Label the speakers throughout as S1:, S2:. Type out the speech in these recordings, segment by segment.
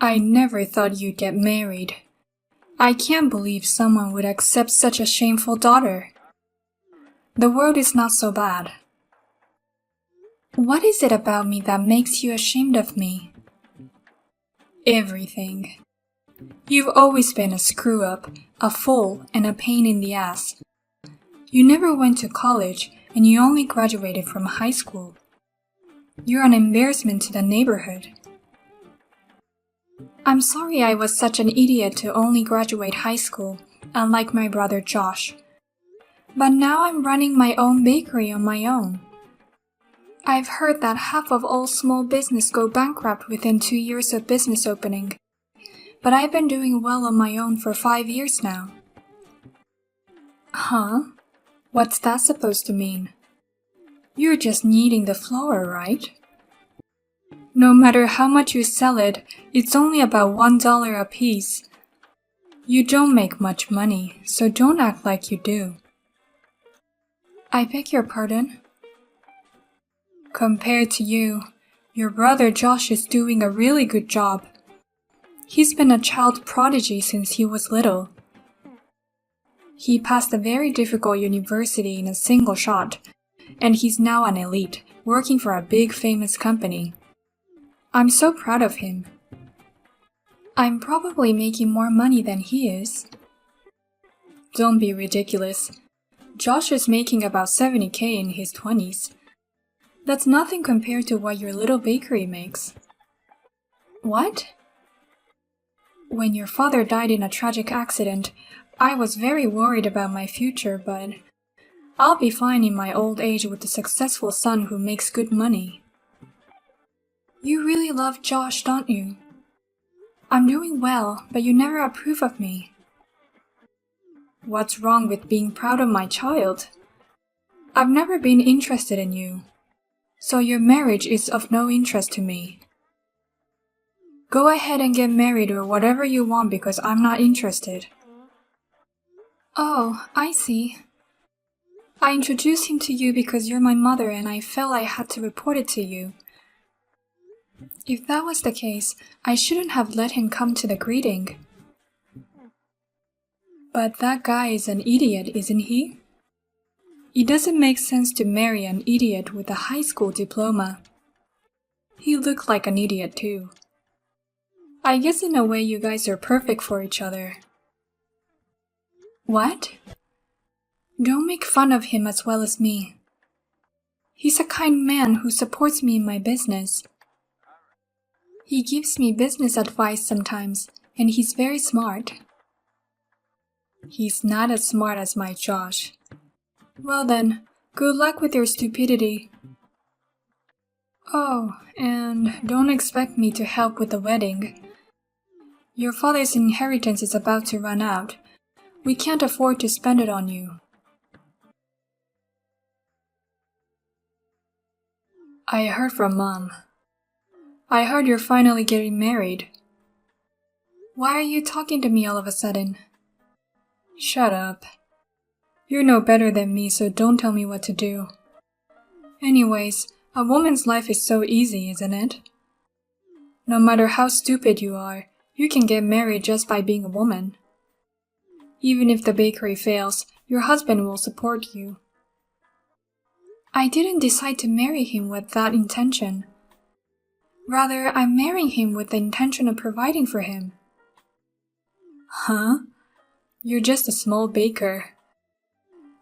S1: I never thought you'd get married. I can't believe someone would accept such a shameful daughter. The world is not so bad. What is it about me that makes you ashamed of me? Everything. You've always been a screw-up, a fool, and a pain in the ass. You never went to college, and you only graduated from high school. You're an embarrassment to the neighborhood. I'm sorry I was such an idiot to only graduate high school, unlike my brother Josh. But now I'm running my own bakery on my own. I've heard that half of all small business go bankrupt within 2 years of business opening. But I've been doing well on my own for 5 years now. Huh? What's that supposed to mean? You're just kneading the flour, right? No matter how much you sell it, it's only about $1 a piece. You don't make much money, so don't act like you do. I beg your pardon? Compared to you, your brother Josh is doing a really good job. He's been a child prodigy since he was little. He passed a very difficult university in a single shot, and he's now an elite, working for a big famous company. I'm so proud of him. I'm probably making more money than he is. Don't be ridiculous. Josh is making about $70,000 in his 20s. That's nothing compared to what your little bakery makes. What? When your father died in a tragic accident, I was very worried about my future, but I'll be fine in my old age with a successful son who makes good money. You really love Josh, don't you? I'm doing well, but you never approve of me. What's wrong with being proud of my child? I've never been interested in you, so your marriage is of no interest to me. Go ahead and get married or whatever you want because I'm not interested. Oh, I see. I introduced him to you because you're my mother and I felt I had to report it to you. If that was the case, I shouldn't have let him come to the greeting. But that guy is an idiot, isn't he? It doesn't make sense to marry an idiot with a high school diploma. He looked like an idiot too. I guess in a way you guys are perfect for each other. What? Don't make fun of him as well as me. He's a kind man who supports me in my business. He gives me business advice sometimes, and he's very smart. He's not as smart as my Josh. Well then, good luck with your stupidity. Oh, and don't expect me to help with the wedding. Your father's inheritance is about to run out. We can't afford to spend it on you. I heard from Mom. I heard you're finally getting married. Why are you talking to me all of a sudden? Shut up. You're no better than me, so don't tell me what to do. Anyways, a woman's life is so easy, isn't it? No matter how stupid you are, you can get married just by being a woman. Even if the bakery fails, your husband will support you. I didn't decide to marry him with that intention. Rather, I'm marrying him with the intention of providing for him. Huh? You're just a small baker.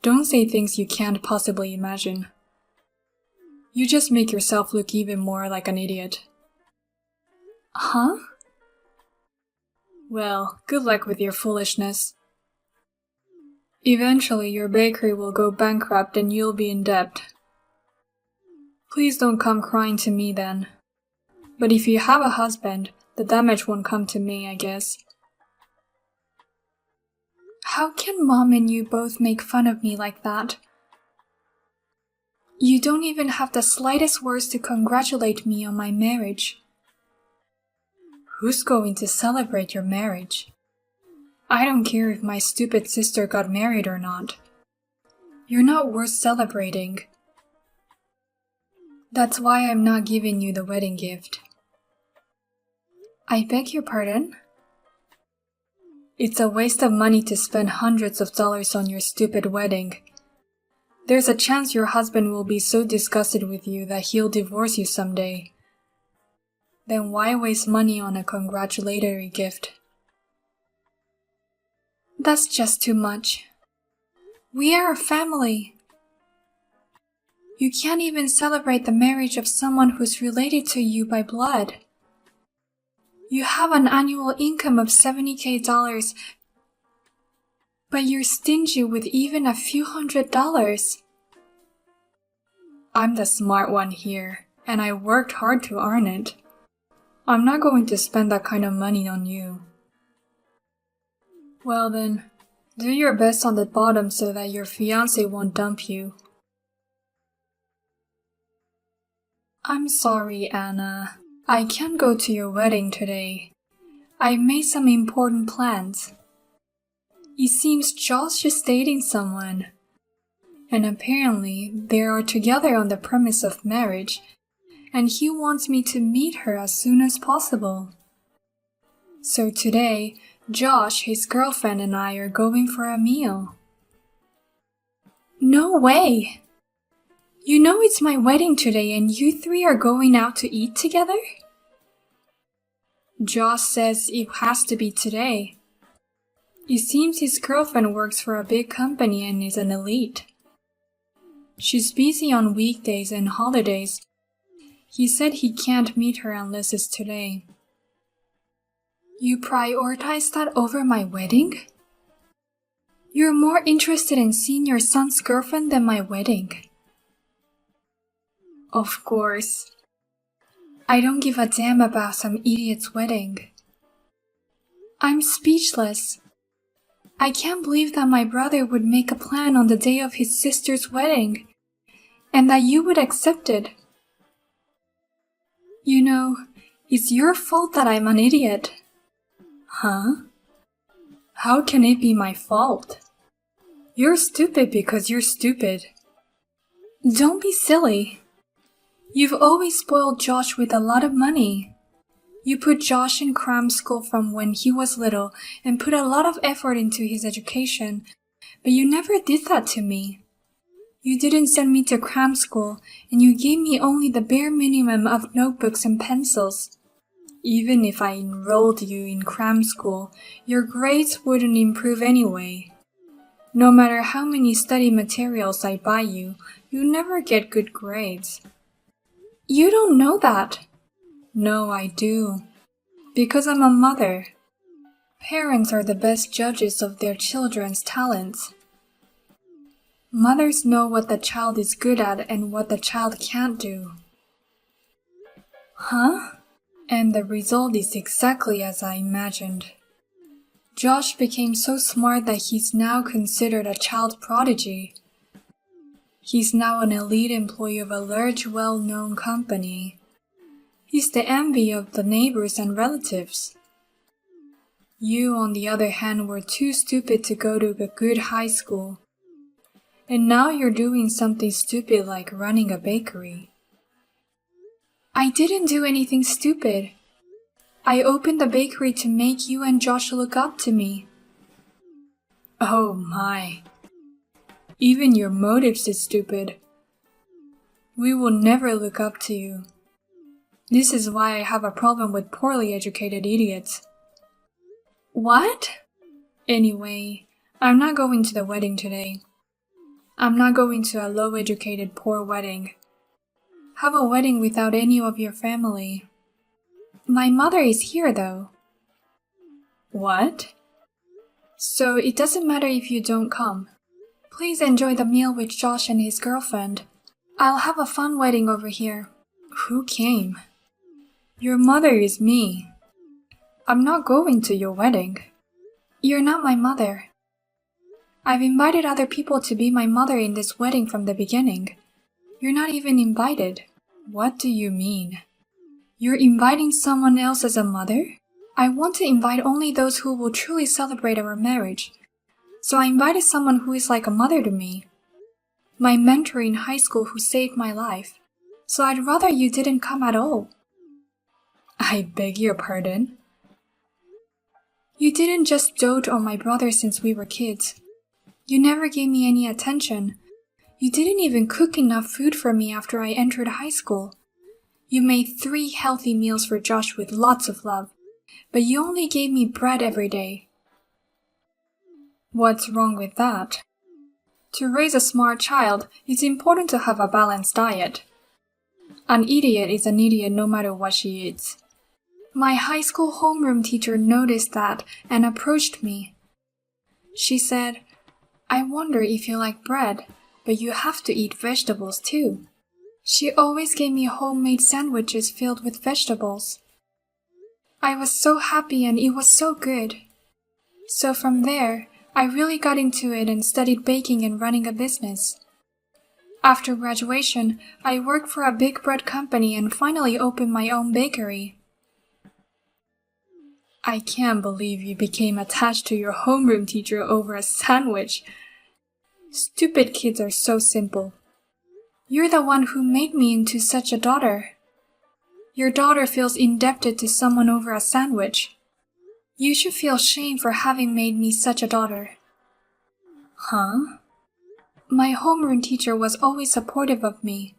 S1: Don't say things you can't possibly imagine. You just make yourself look even more like an idiot. Huh? Well, good luck with your foolishness. Eventually, your bakery will go bankrupt and you'll be in debt. Please don't come crying to me then. But if you have a husband, the damage won't come to me, I guess. How can Mom and you both make fun of me like that? You don't even have the slightest words to congratulate me on my marriage. Who's going to celebrate your marriage? I don't care if my stupid sister got married or not. You're not worth celebrating. That's why I'm not giving you the wedding gift. I beg your pardon? It's a waste of money to spend hundreds of dollars on your stupid wedding. There's a chance your husband will be so disgusted with you that he'll divorce you someday. Then why waste money on a congratulatory gift? That's just too much. We are a family. You can't even celebrate the marriage of someone who's related to you by blood. You have an annual income of $70,000, but you're stingy with even a few $100s. I'm the smart one here, and I worked hard to earn it. I'm not going to spend that kind of money on you. Well then, do your best on the bottom so that your fiancé won't dump you. I'm sorry, Anna. I can't go to your wedding today. I've made some important plans. It seems Josh is dating someone, and apparently they are together on the premise of marriage, and he wants me to meet her as soon as possible. So today, Josh, his girlfriend, and I are going for a meal. No way! You know it's my wedding today and you three are going out to eat together? Josh says it has to be today. It seems his girlfriend works for a big company and is an elite. She's busy on weekdays and holidays. He said he can't meet her unless it's today. You prioritize that over my wedding? You're more interested in seeing your son's girlfriend than my wedding. Of course. I don't give a damn about some idiot's wedding. I'm speechless. I can't believe that my brother would make a plan on the day of his sister's wedding, and that you would accept it. You know, it's your fault that I'm an idiot. Huh? How can it be my fault? You're stupid because you're stupid. Don't be silly. You've always spoiled Josh with a lot of money. You put Josh in cram school from when he was little and put a lot of effort into his education, but you never did that to me. You didn't send me to cram school, and you gave me only the bare minimum of notebooks and pencils. Even if I enrolled you in cram school, your grades wouldn't improve anyway. No matter how many study materials I buy you, you never get good grades. You don't know that. No, I do. Because I'm a mother. Parents are the best judges of their children's talents. Mothers know what the child is good at and what the child can't do. Huh? And the result is exactly as I imagined. Josh became so smart that he's now considered a child prodigy. He's now an elite employee of a large, well-known company. He's the envy of the neighbors and relatives. You, on the other hand, were too stupid to go to a good high school. And now you're doing something stupid like running a bakery. I didn't do anything stupid. I opened the bakery to make you and Josh look up to me. Oh my. Even your motives is stupid. We will never look up to you. This is why I have a problem with poorly educated idiots. What? Anyway, I'm not going to the wedding today. I'm not going to a low-educated poor wedding. Have a wedding without any of your family. My mother is here though. What? So it doesn't matter if you don't come. Please enjoy the meal with Josh and his girlfriend. I'll have a fun wedding over here. Who came? Your mother is me. I'm not going to your wedding. You're not my mother. I've invited other people to be my mother in this wedding from the beginning. You're not even invited. What do you mean? You're inviting someone else as a mother? I want to invite only those who will truly celebrate our marriage. So I invited someone who is like a mother to me. My mentor in high school who saved my life. So I'd rather you didn't come at all. I beg your pardon? You didn't just dote on my brother since we were kids. You never gave me any attention. You didn't even cook enough food for me after I entered high school. You made 3 healthy meals for Josh with lots of love, but you only gave me bread every day. What's wrong with that? To raise a smart child, it's important to have a balanced diet. An idiot is an idiot no matter what she eats. My high school homeroom teacher noticed that and approached me. She said, "I wonder if you like bread, but you have to eat vegetables too." She always gave me homemade sandwiches filled with vegetables. I was so happy and it was so good. So from there, I really got into it and studied baking and running a business. After graduation, I worked for a big bread company and finally opened my own bakery. I can't believe you became attached to your homeroom teacher over a sandwich. Stupid kids are so simple. You're the one who made me into such a daughter. Your daughter feels indebted to someone over a sandwich. You should feel shame for having made me such a daughter. Huh? My homeroom teacher was always supportive of me.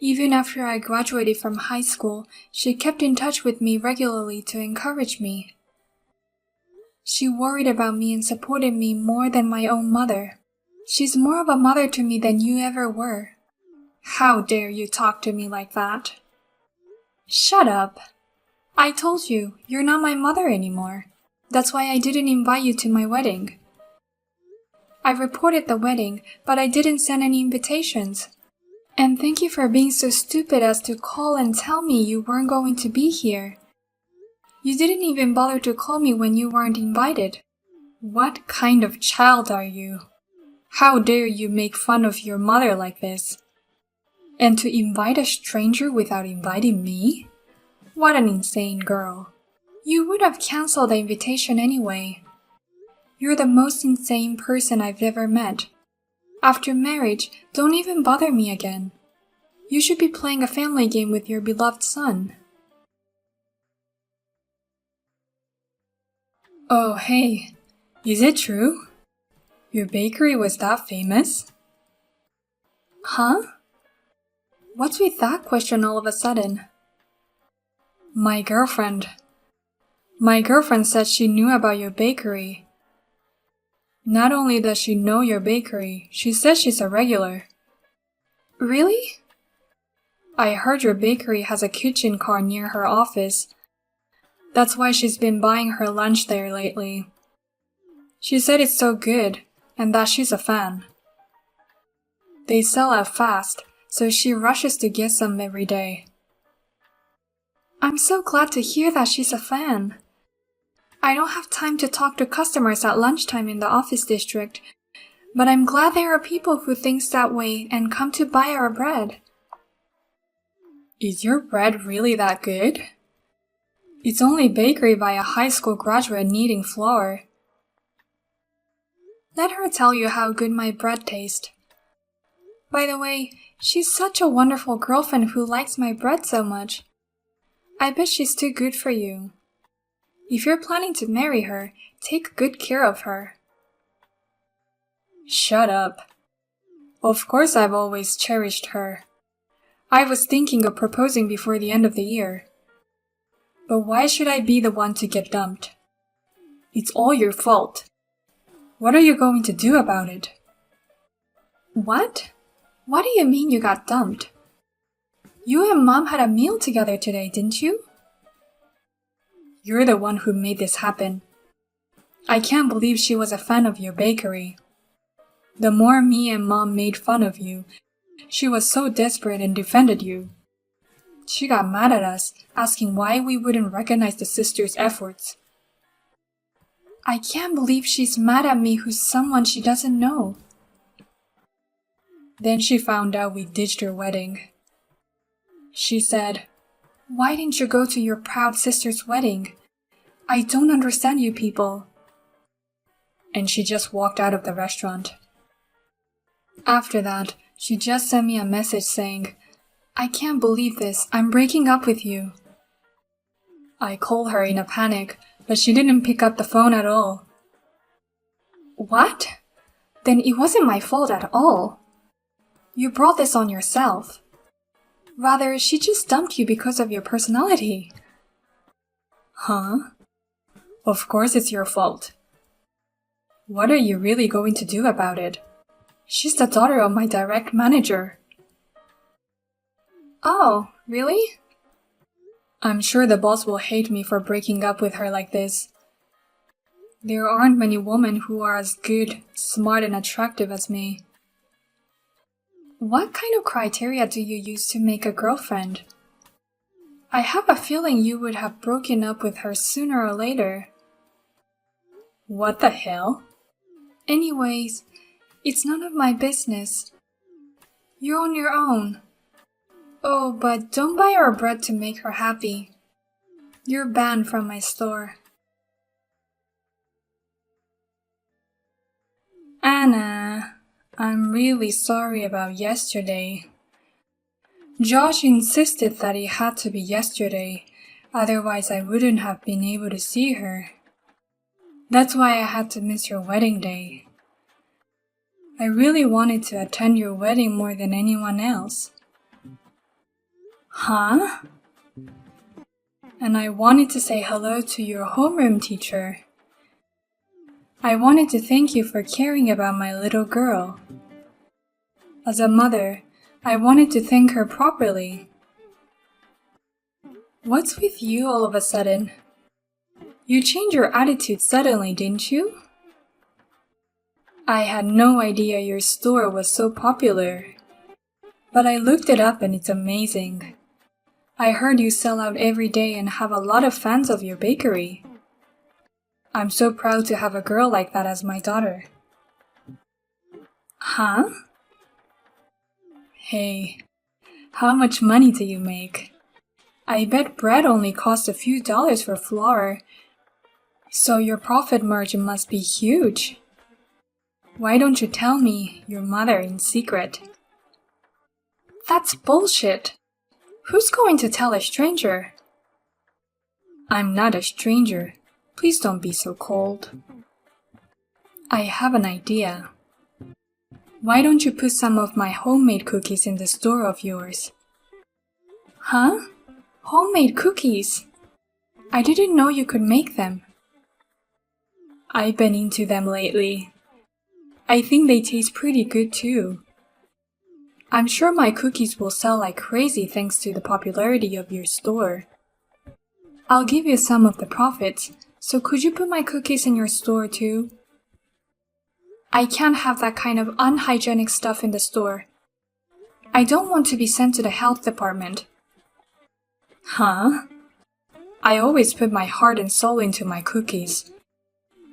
S1: Even after I graduated from high school, she kept in touch with me regularly to encourage me. She worried about me and supported me more than my own mother. She's more of a mother to me than you ever were. How dare you talk to me like that? Shut up. I told you, you're not my mother anymore. That's why I didn't invite you to my wedding. I reported the wedding, but I didn't send any invitations. And thank you for being so stupid as to call and tell me you weren't going to be here. You didn't even bother to call me when you weren't invited. What kind of child are you? How dare you make fun of your mother like this? And to invite a stranger without inviting me? What an insane girl. You would have canceled the invitation anyway. You're the most insane person I've ever met. After marriage, don't even bother me again. You should be playing a family game with your beloved son. Oh, hey, is it true? Your bakery was that famous? Huh? What's with that question all of a sudden? My girlfriend said she knew about your bakery. Not only does she know your bakery, she says she's a regular. Really? I heard your bakery has a kitchen car near her office. That's why she's been buying her lunch there lately. She said it's so good, and that she's a fan. They sell out fast, so she rushes to get some every day. I'm so glad to hear that she's a fan. I don't have time to talk to customers at lunchtime in the office district, but I'm glad there are people who think that way and come to buy our bread. Is your bread really that good? It's only bakery by a high school graduate needing flour. Let her tell you how good my bread tastes. By the way, she's such a wonderful girlfriend who likes my bread so much. I bet she's too good for you. If you're planning to marry her, take good care of her. Shut up. Of course I've always cherished her. I was thinking of proposing before the end of the year. But why should I be the one to get dumped? It's all your fault. What are you going to do about it? What? What do you mean you got dumped? You and Mom had a meal together today, didn't you? You're the one who made this happen. I can't believe she was a fan of your bakery. The more me and Mom made fun of you, she was so desperate and defended you. She got mad at us, asking why we wouldn't recognize the sister's efforts. I can't believe she's mad at me who's someone she doesn't know. Then she found out we ditched her wedding. She said, "Why didn't you go to your proud sister's wedding? I don't understand you people." And she just walked out of the restaurant. After that, she just sent me a message saying, "I can't believe this, I'm breaking up with you." I called her in a panic, but she didn't pick up the phone at all. What? Then it wasn't my fault at all. You brought this on yourself. Rather, she just dumped you because of your personality. Huh? Of course it's your fault. What are you really going to do about it? She's the daughter of my direct manager. Oh, really? I'm sure the boss will hate me for breaking up with her like this. There aren't many women who are as good, smart, and attractive as me. What kind of criteria do you use to make a girlfriend? I have a feeling you would have broken up with her sooner or later. What the hell? Anyways, it's none of my business. You're on your own. Oh, but don't buy her bread to make her happy. You're banned from my store. Anna, I'm really sorry about yesterday. Josh insisted that it had to be yesterday, otherwise I wouldn't have been able to see her. That's why I had to miss your wedding day. I really wanted to attend your wedding more than anyone else. Huh? And I wanted to say hello to your homeroom teacher. I wanted to thank you for caring about my little girl. As a mother, I wanted to thank her properly. What's with you all of a sudden? You changed your attitude suddenly, didn't you? I had no idea your store was so popular. But I looked it up and it's amazing. I heard you sell out every day and have a lot of fans of your bakery. I'm so proud to have a girl like that as my daughter. Huh? Hey, how much money do you make? I bet bread only costs a few dollars for flour, so your profit margin must be huge. Why don't you tell me, your mother, in secret? That's bullshit. Who's going to tell a stranger? I'm not a stranger. Please don't be so cold. I have an idea. Why don't you put some of my homemade cookies in the store of yours? Huh? Homemade cookies? I didn't know you could make them. I've been into them lately. I think they taste pretty good too. I'm sure my cookies will sell like crazy thanks to the popularity of your store. I'll give you some of the profits, so could you put my cookies in your store too? I can't have that kind of unhygienic stuff in the store. I don't want to be sent to the health department. Huh? I always put my heart and soul into my cookies.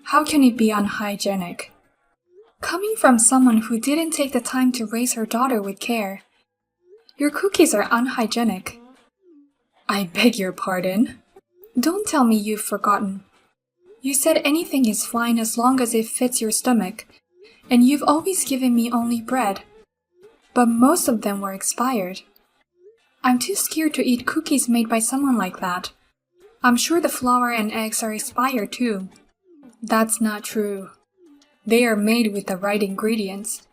S1: How can it be unhygienic? Coming from someone who didn't take the time to raise her daughter with care, your cookies are unhygienic. I beg your pardon. Don't tell me you've forgotten. You said anything is fine as long as it fits your stomach, and you've always given me only bread. But most of them were expired. I'm too scared to eat cookies made by someone like that. I'm sure the flour and eggs are expired too. That's not true. They are made with the right ingredients.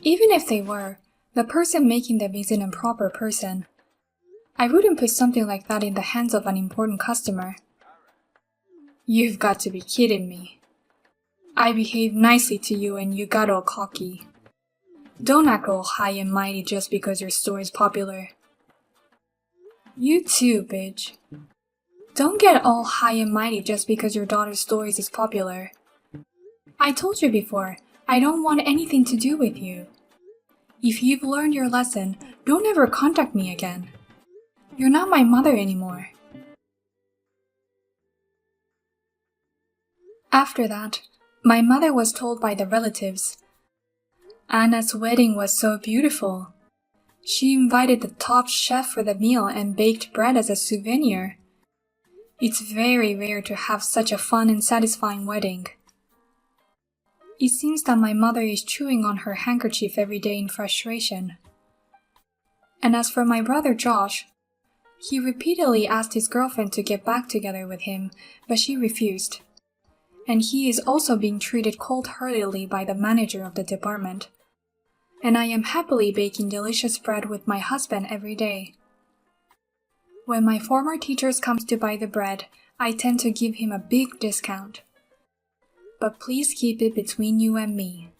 S1: Even if they were, the person making them is an improper person. I wouldn't put something like that in the hands of an important customer. You've got to be kidding me. I behaved nicely to you and you got all cocky. Don't act all high and mighty just because your store is popular. You too, bitch. Don't get all high and mighty just because your daughter's store is popular. I told you before, I don't want anything to do with you. If you've learned your lesson, don't ever contact me again. You're not my mother anymore. After that, my mother was told by the relatives. Anna's wedding was so beautiful. She invited the top chef for the meal and baked bread as a souvenir. It's very rare to have such a fun and satisfying wedding. It seems that my mother is chewing on her handkerchief every day in frustration. And as for my brother Josh, He repeatedly asked his girlfriend to get back together with him, but she refused. And he is also being treated cold-heartedly by the manager of the department. And I am happily baking delicious bread with my husband every day. When my former teacher comes to buy the bread, I tend to give him a big discount. But please keep it between you and me.